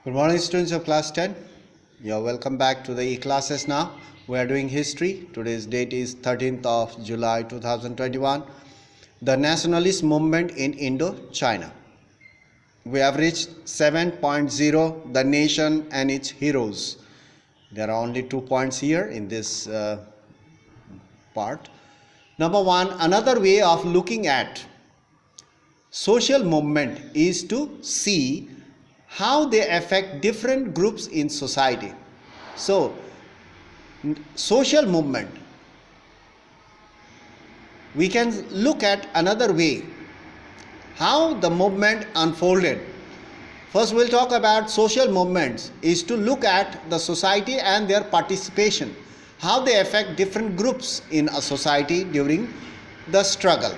Good morning, students of class 10. You're welcome back to the e-classes now. We are doing history. Today's date is 13th of July 2021. The nationalist movement in Indo-China. We have reached 7.0, the nation and its heroes. There are only 2 points here in this part. Number one, another way of looking at social movement is to see how they affect different groups in society. So, social movement, we can look at another way, how the movement unfolded. First, we'll talk about social movements is to look at the society and their participation, how they affect different groups in a society during the struggle.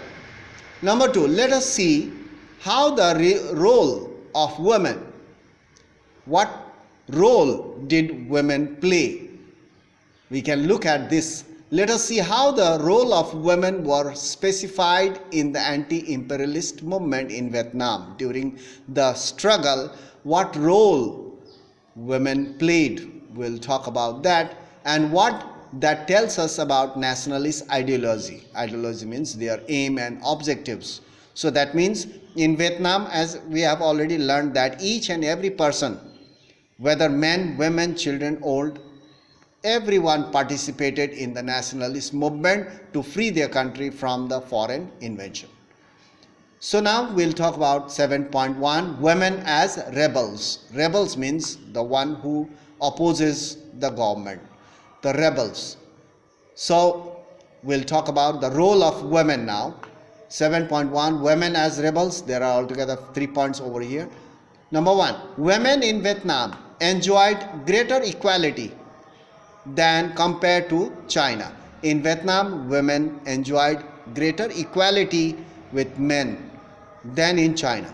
Number two, let us see how the role of women, what role did women play? We can look at this. Let us see how the role of women were specified in the anti-imperialist movement in Vietnam during the struggle. What role women played? We'll talk about that, and what that tells us about nationalist ideology. Ideology means their aim and objectives. So that means in Vietnam, as we have already learned, that each and every person, whether men, women, children, old, everyone participated in the nationalist movement to free their country from the foreign invasion. So now we'll talk about 7.1, women as rebels. Rebels means the one who opposes the government, the rebels. So we'll talk about the role of women now. 7.1, women as rebels. There are altogether 3 points over here. Number one, women in Vietnam enjoyed greater equality than compared to China. In Vietnam, women enjoyed greater equality with men than in China,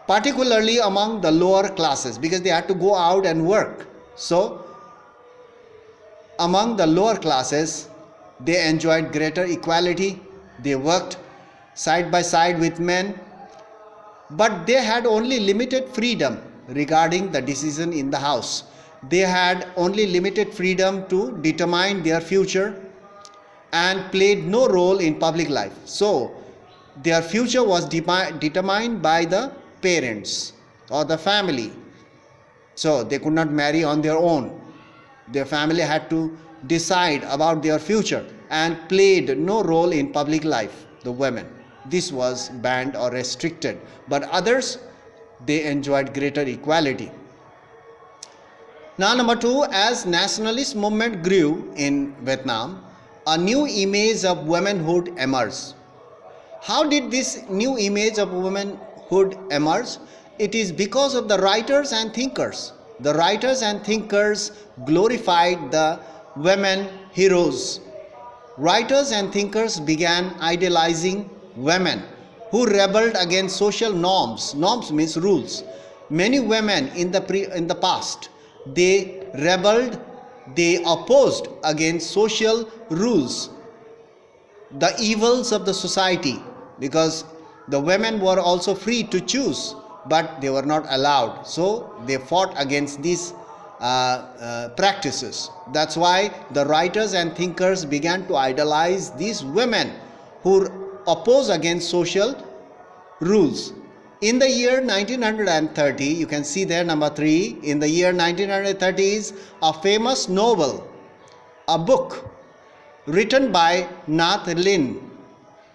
particularly among the lower classes, because they had to go out and work. So, among the lower classes, they enjoyed greater equality. They worked side by side with men, but they had only limited freedom regarding the decision in the house. They had only limited freedom to determine their future and played no role in public life. So their future was determined by the parents or the family. So they could not marry on their own. Their family had to decide about their future and played no role in public life, the women. This was banned or restricted, but others, they enjoyed greater equality. Now number two, as nationalist movement grew in Vietnam, a new image of womanhood emerged. How did this new image of womanhood emerge? It is because of the writers and thinkers. The writers and thinkers glorified the women heroes. Writers and thinkers began idolizing women who rebelled against social norms. Norms means rules. Many women in the past, they rebelled, they opposed against social rules, the evils of the society, because the women were also free to choose, but they were not allowed. So they fought against these practices. That's why the writers and thinkers began to idolize these women who oppose against social rules. In the year 1930, you can see there number 3, in the year 1930s, a famous novel, a book written by Nath Lin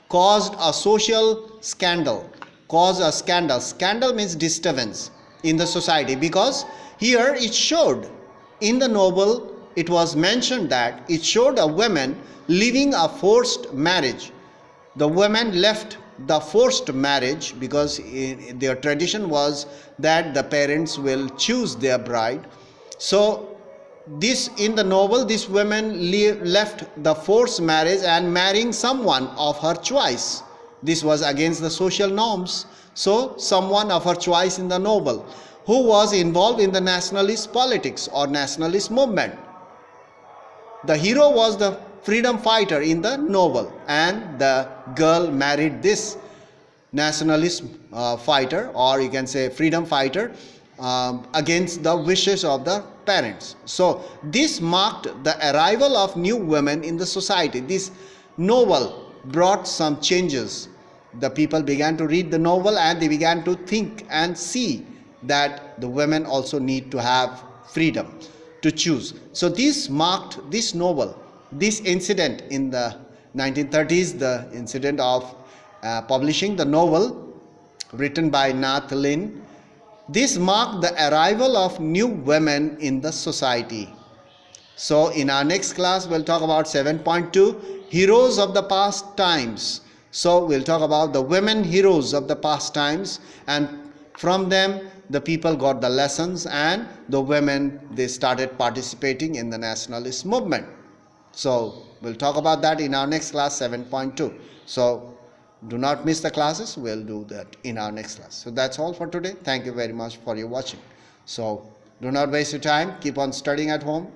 caused a social scandal, caused a scandal. Scandal means disturbance in the society, because here it showed, in the novel it was mentioned that it showed a woman living a forced marriage. The women left the forced marriage because their tradition was that the parents will choose their bride. So this, in the novel, this woman left the forced marriage and marrying someone of her choice. This was against the social norms. So someone of her choice in the novel who was involved in the nationalist politics or nationalist movement. The hero was the freedom fighter in the novel, and the girl married this nationalist fighter, or you can say freedom fighter, against the wishes of the parents. So this marked the arrival of new women in the society. This novel brought some changes. The people began to read the novel and they began to think and see that the women also need to have freedom to choose. So this marked this novel, this incident in the 1930s, the incident of publishing the novel written by Nath Lin. This marked the arrival of new women in the society. So in our next class, we'll talk about 7.2, Heroes of the Past Times. So we'll talk about the women heroes of the past times, and from them the people got the lessons, and the women, they started participating in the nationalist movement. So we'll talk about that in our next class, 7.2. So do not miss the classes. We'll do that in our next class. So that's all for today. Thank you very much for your watching. So do not waste your time. Keep on studying at home.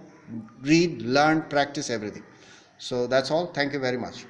Read, learn, practice everything. So that's all. Thank you very much.